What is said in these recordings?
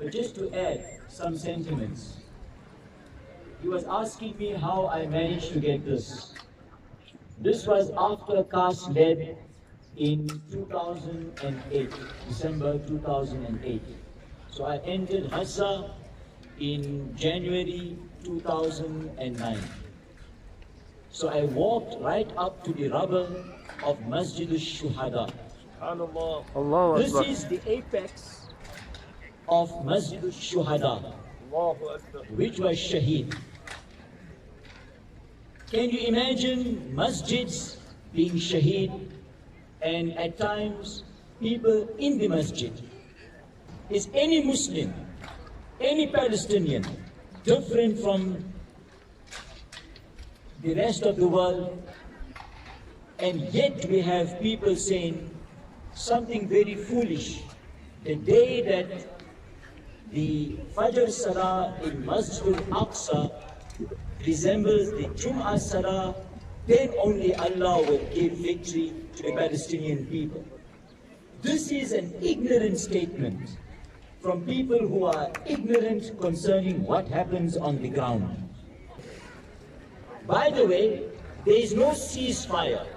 But just to add some sentiments, he was asking me how I managed to get this. This was after CAS led in 2008, December 2008. So I entered Aqsa in January 2009. So I walked right up to the rubble of Masjid al-Shuhada. This is the apex of Masjid al-Shuhada, which was Shaheed. Can you imagine masjids being Shaheed and at times people in the masjid? Is any Muslim, any Palestinian different from the rest of the world? And yet we have people saying something very foolish. The day that the Fajr Salah in Masjid al-Aqsa resembles the Jum'ah Salah, then only Allah will give victory to the Palestinian people. This is an ignorant statement from people who are ignorant concerning what happens on the ground. By the way, there is no ceasefire.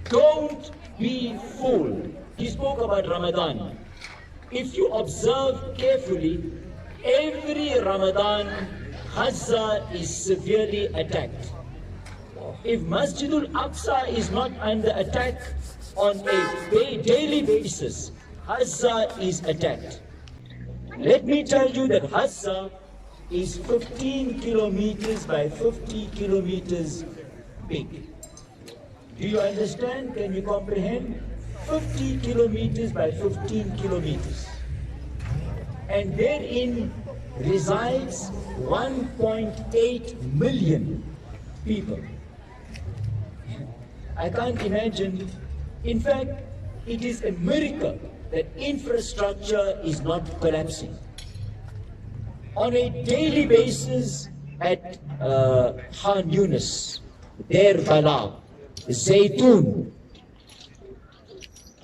Don't be fooled. He spoke about Ramadan. If you observe carefully, every Ramadan, Aqsa is severely attacked. If Masjid al-Aqsa is not under attack on a daily basis, Aqsa is attacked. Let me tell you that Aqsa is 15 kilometers by 50 kilometers big. Do you understand? Can you comprehend? 50 kilometers by 15 kilometers. And therein resides 1.8 million people. I can't imagine. In fact, it is a miracle that infrastructure is not collapsing. On a daily basis at Khan Yunis, Deir Bala, Zaytun,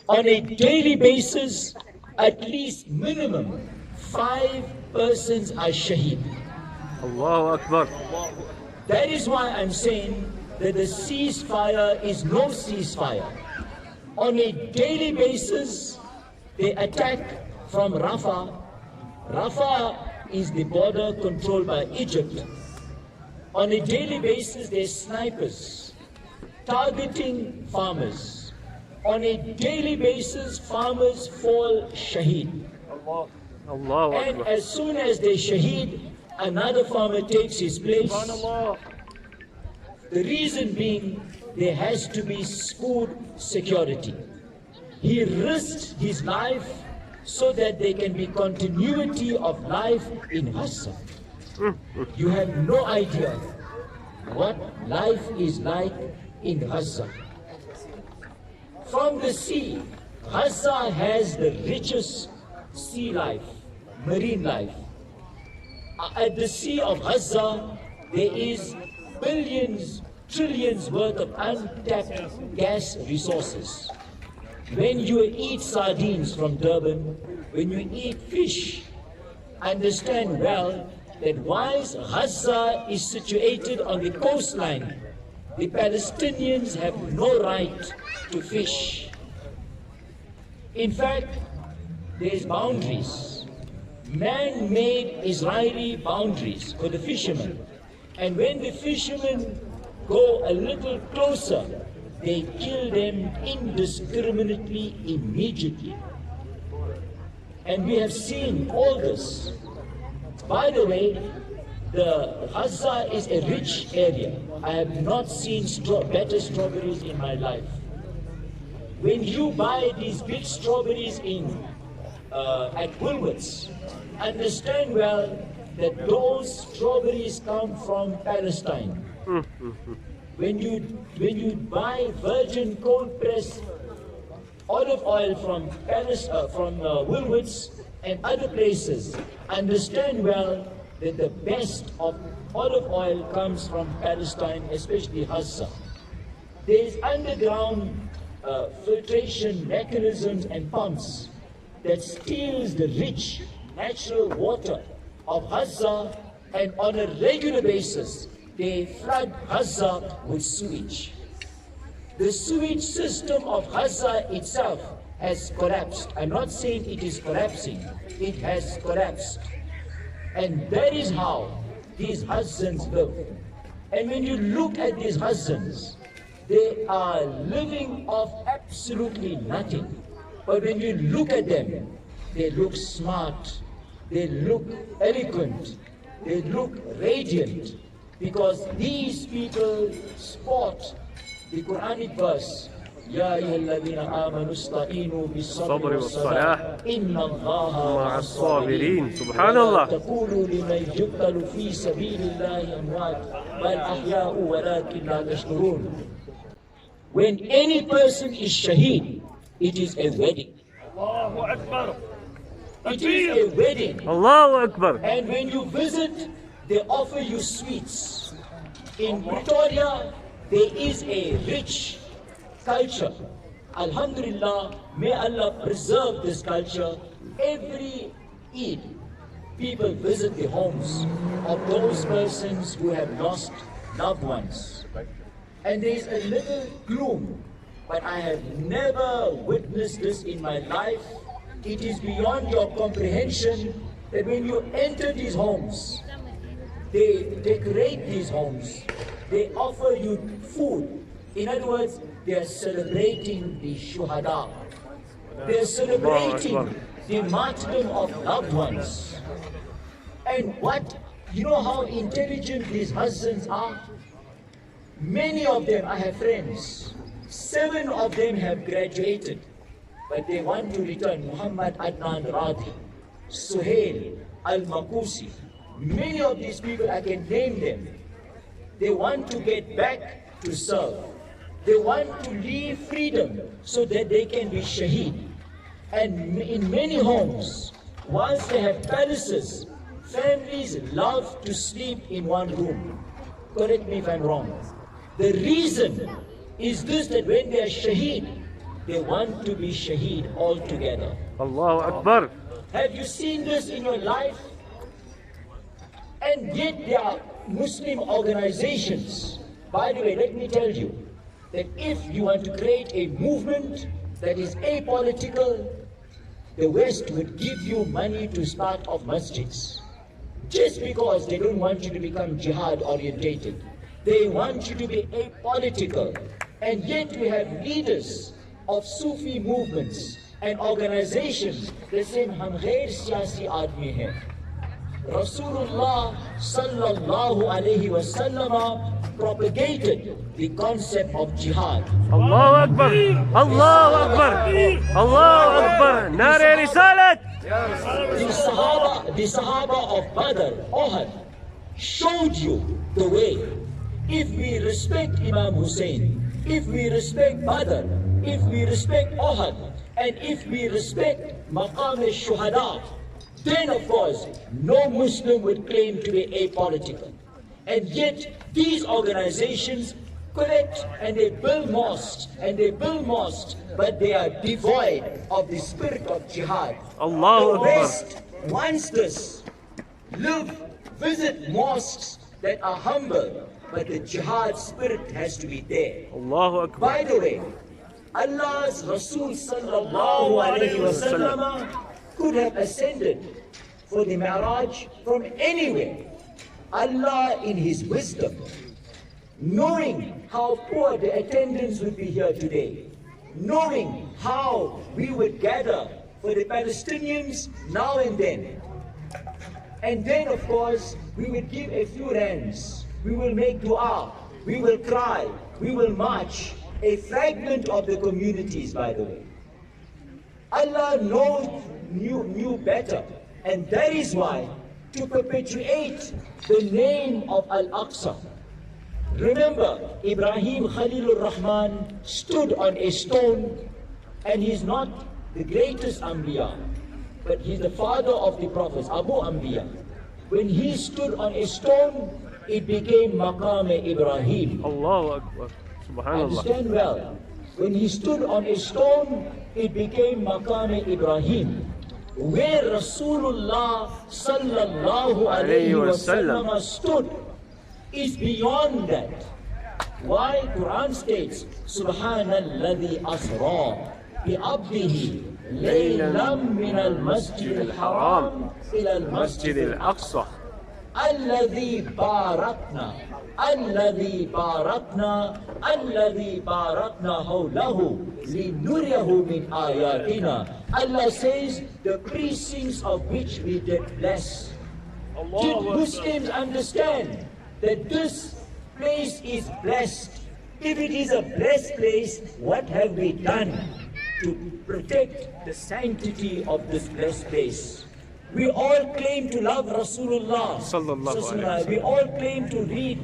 on a daily basis, at least minimum 5 persons are shaheed. Allahu Akbar. That is why I'm saying that the ceasefire is no ceasefire. On a daily basis, they attack from Rafah. Rafah is the border controlled by Egypt. On a daily basis, there's snipers targeting farmers. On a daily basis, farmers fall shaheed. And as soon as they shaheed, another farmer takes his place. The reason being, there has to be food security. He risked his life so that there can be continuity of life in Aqsa. You have no idea what life is like in Aqsa. From the sea, Aqsa has the richest sea life, marine life. At the sea of Aqsa, there is billions, trillions worth of untapped gas resources. When you eat sardines from Durban, when you eat fish, understand well that whilst Aqsa is situated on the coastline, the Palestinians have no right to fish. In fact, there is boundaries, man-made Israeli boundaries for the fishermen. And when the fishermen go a little closer, they kill them indiscriminately, immediately. And we have seen all this. By the way, the Aqsa is a rich area. I have not seen better strawberries in my life. When you buy these big strawberries at Woolworths, understand well that those strawberries come from Palestine. When you buy virgin cold pressed olive oil from Woolworths and other places, understand well that the best of olive oil comes from Palestine, especially Aqsa. There is underground filtration mechanisms and pumps that steals the rich natural water of Gaza, and on a regular basis, they flood Gaza with sewage. The sewage system of Gaza itself has collapsed. I'm not saying it is collapsing, it has collapsed. And that is how these Gazans live. And when you look at these Gazans, they are living off absolutely nothing. But when you look at them, they look smart, they look eloquent, they look radiant, because these people sport the Quranic verse, يا أيها الذين آمنوا استعينوا بالصبر والصلاة إن الله مع الصابرين. سبحان الله. تقولوا لمن يقتل في سبيل الله أموات بل أحياء ولكن لا تشعرون. When any person is shaheed, it is a wedding. الله أكبر. It is a wedding. الله أكبر. And when you visit, they offer you sweets. In Pretoria, there is a rich culture. Alhamdulillah, may Allah preserve this culture. Every Eid, people visit the homes of those persons who have lost loved ones. And there is a little gloom, but I have never witnessed this in my life. It is beyond your comprehension that when you enter these homes, they decorate these homes, they offer you food. In other words, they are celebrating the shuhada. They are celebrating the martyrdom of loved ones. And you know how intelligent these husbands are? Many of them, I have friends, 7 of them have graduated, but they want to return. Muhammad Adnan Radhi, Suhail, Al-Makusi, many of these people, I can name them. They want to get back to serve. They want to leave freedom so that they can be shaheed. And in many homes, once they have palaces, families love to sleep in one room. Correct me if I'm wrong. The reason is this, that when they are shaheed, they want to be shaheed altogether. Allahu Akbar. Have you seen this in your life? And yet there are Muslim organizations. By the way, let me tell you that if you want to create a movement that is apolitical, the West would give you money to start off masjids. Just because they don't want you to become jihad orientated. They want you to be apolitical. And yet we have leaders of Sufi movements and organizations that say, "Hum ghair siyasi aadmi hain." Rasulullah sallallahu alayhi wa sallam propagated the concept of jihad. Allahu Akbar. Allahu Akbar. Allahu Akbar. Nare risalat. The Sahaba of Badr, Uhud, showed you the way. If we respect Imam Hussein, if we respect Badr, if we respect Uhud, and if we respect Maqam al-Shuhada, then of course no Muslim would claim to be apolitical. And yet these organizations collect and they build mosques and they build mosques, but they are devoid of the spirit of jihad. Allahu The Akbar. West wants this. Visit mosques that are humble, but the jihad spirit has to be there. Allahu Akbar. By the way, Allah's Rasul sallallahu alayhi wa sallam could have ascended for the Mi'raj from anywhere. Allah in His wisdom, knowing how poor the attendance would be here today, knowing how we would gather for the Palestinians now and then of course we would give a few rands, we will make dua, we will cry, we will march, a fragment of the communities, by the way. Allah knew better, and that is why, to perpetuate the name of Al-Aqsa. Remember, Ibrahim Khalilur Rahman stood on a stone, and he's not the greatest Anbiya, but he's the father of the prophets, Abu Anbiya. When he stood on a stone, it became Maqam Ibrahim. Allahu Akbar. Subhanallah. Understand well. When he stood on a stone, it became Maqam Ibrahim. where Rasulullah sallallahu alayhi wasallam stood is beyond that. Why? Quran states, Subhanalladhi asra bi'abdihi laylan min al-masjid al-haram ila al-masjid al-Aqsa. الذي باركنا حوله لنريه من آياتنا. Allah says the precincts of which we did bless. Did Muslims understand that this place is blessed? If it is a blessed place, what have we done to protect the sanctity of this blessed place? We all claim to love Rasulullah. We all claim to read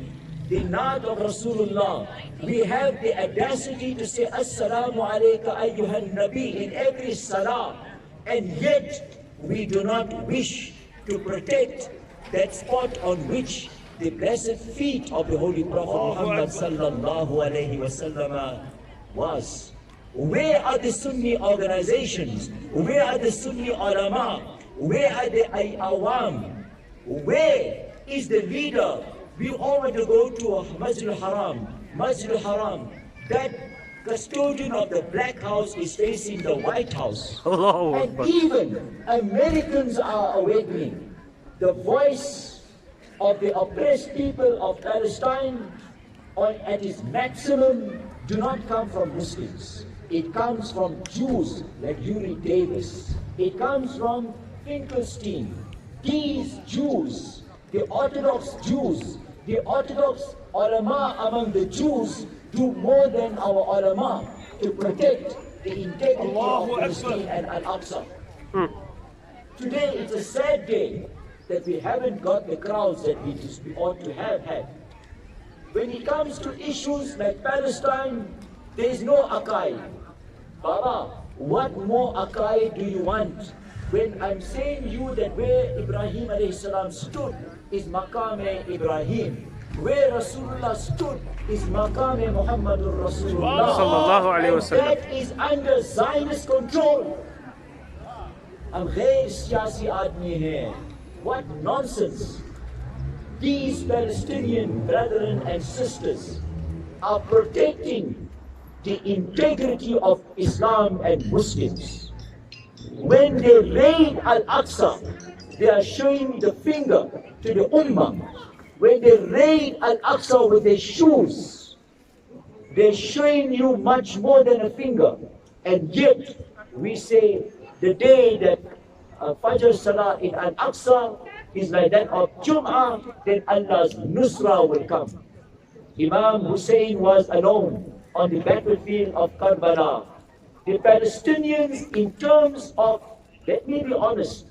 the Naat of Rasulullah. We have the audacity to say Assalamu alayka ayyuhan Nabi in every salah. And yet we do not wish to protect that spot on which the blessed feet of the Holy Prophet Muhammad sallallahu alayhi wasallam was. Where are the Sunni organizations? Where are the Sunni ulama? Where are the awam? Where is the leader? We all want to go to Masjid al-Haram. Masjid al-Haram. That custodian of the Black House is facing the White House. And even Americans are awakening. The voice of the oppressed people of Palestine at its maximum do not come from Muslims. It comes from Jews like Yuri Davis. It comes from Finkelstein. These Jews, the Orthodox Jews, the Orthodox ulama among the Jews do more than our ulama to protect the integrity of Palestine and Al-Aqsa. Today it's a sad day that we haven't got the crowds that we ought to have had. When it comes to issues like Palestine, there is no Aqaid. Baba, what more Aqaid do you want? When I'm saying you that where Ibrahim alayhi salam stood is Maqam Ibrahim. Where Rasulullah stood is Maqam Muhammadur Rasulullah. Sallallahu alayhi wa sallam. That is under Zionist control. हम गैर सियासी आदमी हैं. What nonsense. These Palestinian brethren and sisters are protecting the integrity of Islam and Muslims. When they raid Al-Aqsa, they are showing the finger to the Ummah. When they raid Al-Aqsa with their shoes, they're showing you much more than a finger. And yet, we say the day that Fajr Salah in Al-Aqsa is like that of Jum'ah, then Allah's Nusra will come. Imam Hussein was alone on the battlefield of Karbala. The Palestinians, in terms of, let me be honest,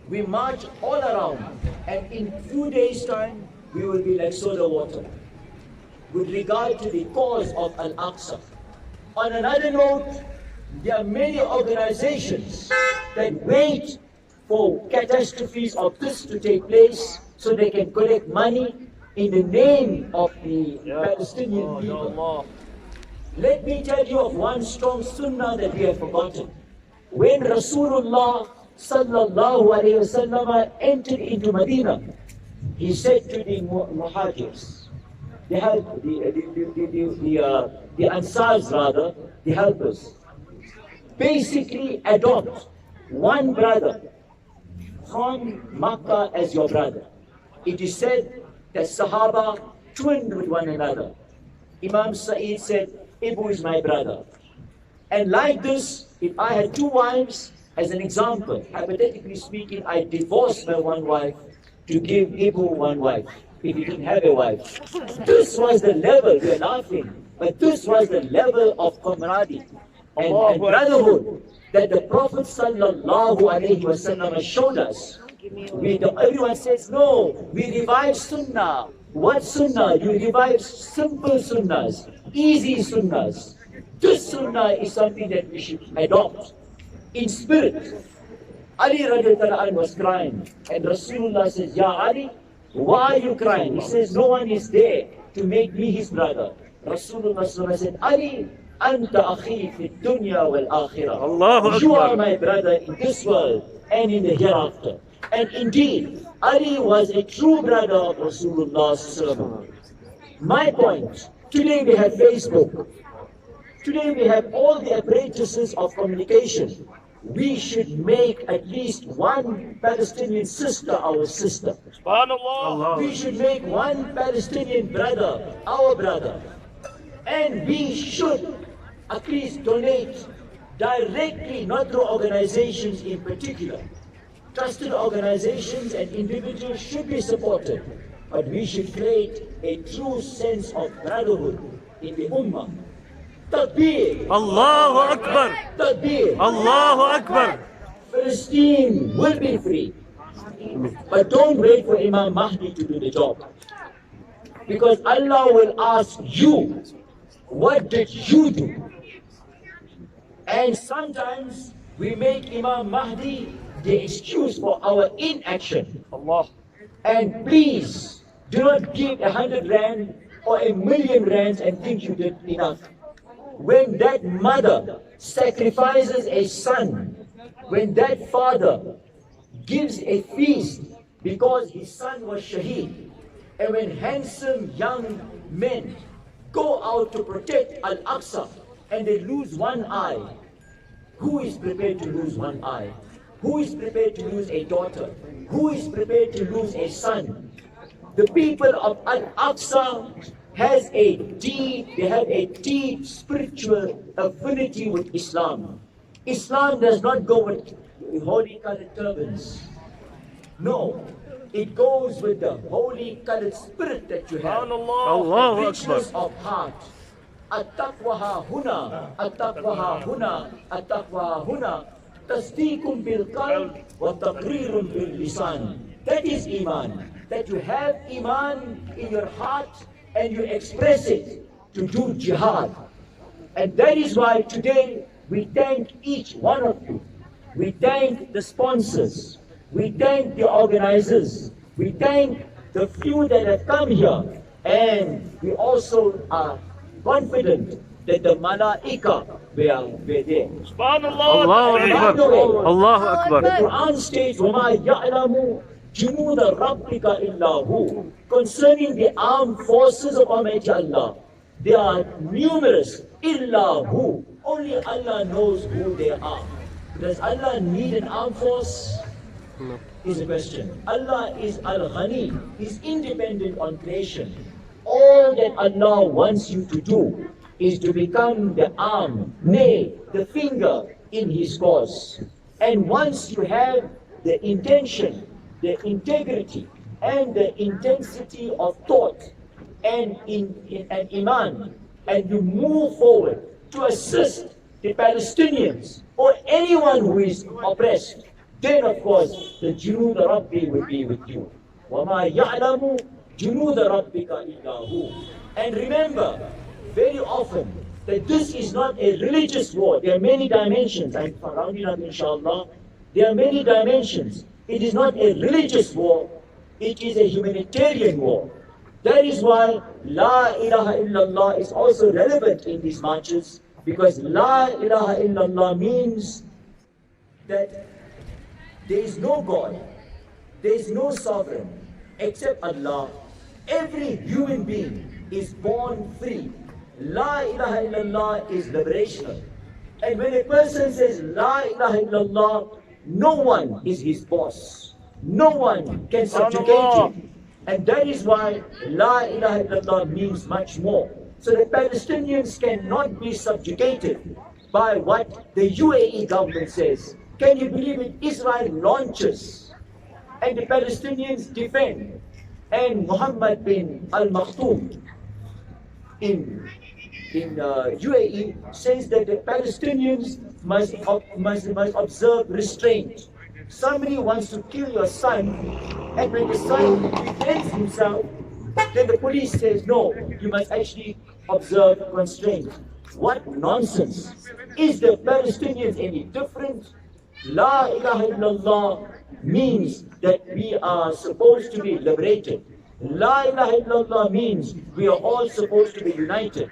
we march all around, and in few days' time, we will be like soda water with regard to the cause of Al-Aqsa. On another note, there are many organizations that wait for catastrophes of this to take place so they can collect money in the name of the Palestinian people. Let me tell you of one strong sunnah that we have forgotten. When Rasulullah sallallahu alayhi wasallam entered into Medina, he said to the muhajirs, the ansars rather, the helpers, basically adopt one brother from Makkah as your brother. It is said that Sahaba twinned with one another. Imam Sa'id said, Ibu is my brother. And like this, if I had two wives, as an example, hypothetically speaking, I divorced my one wife to give Ibu one wife, if he didn't have a wife. This was the level, we are laughing, but this was the level of camaraderie and brotherhood that the Prophet sallallahu alayhi wasallam showed us. Everyone says, no, we revive sunnah. What sunnah? You revive simple sunnahs, easy sunnahs. This sunnah is something that we should adopt in spirit. Ali radiallahu anhu was crying, and Rasulullah says, Ya Ali, why are you crying? He says, no one is there to make me his brother. Rasulullah said, Ali, Anta akhi fi dunya wal akhirah. Allahu You are Akbar. my brother in this world and in the hereafter. And indeed, Ali was a true brother of Rasulullah sallallahu alaihi wasallam. My point, today we have Facebook. Today we have all the apparatuses of communication. We should make at least one Palestinian sister our sister. Subhanallah. We should make one Palestinian brother our brother. And we should at least donate directly, not through organizations in particular. Trusted organizations and individuals should be supported, but we should create a true sense of brotherhood in the Ummah. Takbeer! Allahu Akbar. Takbeer! Allahu Akbar. Palestine will be free. But don't wait for Imam Mahdi to do the job. Because Allah will ask you, what did you do? And sometimes we make Imam Mahdi the excuse for our inaction. Allah. And please, do not give 100 rand or 1,000,000 rands and think you did enough. When that mother sacrifices a son, when that father gives a feast because his son was shaheed, and when handsome young men go out to protect Al-Aqsa and they lose one eye, who is prepared to lose one eye? Who is prepared to lose a daughter? Who is prepared to lose a son? The people of Al-Aqsa they have a deep spiritual affinity with Islam. Islam does not go with holy colored turbans. No, it goes with the holy colored spirit that you have. Allahu The Akbar. richness of heart. At-taqwa huna, at-taqwa huna, at-taqwa huna. Tasdeekum bil qalb wa taqreerun bil lisan. That is Iman. That you have Iman in your heart and you express it to do jihad. And that is why today we thank each one of you. We thank the sponsors. We thank the organizers. We thank the few that have come here. And we also are confident that the Malaika were there. Subhanallah. Allahu By Akbar. the way, Allahu Akbar. the Quran states, وَمَا يَعْلَمُ جُنُودَ رَبِّكَ إِلَّا هُ. Concerning the armed forces of Almighty Allah, they are numerous. إِلَّا هُ. Only Allah knows who they are. Does Allah need an armed force? No. Is a question. Allah is Al-Ghani. He's independent on creation. All that Allah wants you to do is to become the arm, nay, the finger in His cause. And once you have the intention, the integrity, and the intensity of thought and iman, and you move forward to assist the Palestinians or anyone who is oppressed, then of course the Junud Rabbi will be with you. وَمَا يَعْلَمُ جُنُودَ رَبِّكَ إِلَّا هُ. And remember, very often, that this is not a religious war. There are many dimensions. I'm rounding up, inshallah. There are many dimensions. It is not a religious war. It is a humanitarian war. That is why La ilaha illallah is also relevant in these marches, because La ilaha illallah means that there is no God, there is no sovereign except Allah. Every human being is born free. La ilaha illallah is liberational. And when a person says La ilaha illallah, no one is his boss. No one can subjugate him. And that is why La ilaha illallah means much more. So the Palestinians cannot be subjugated by what the UAE government says. Can you believe it? Israel launches and the Palestinians defend. And Muhammad bin al-Maktoum in UAE says that the Palestinians must observe restraint. Somebody wants to kill your son, and when the son defends himself, then the police says, no, you must actually observe constraint. What nonsense! Is the Palestinians any different? La ilaha illallah means that we are supposed to be liberated. La ilaha illallah means we are all supposed to be united.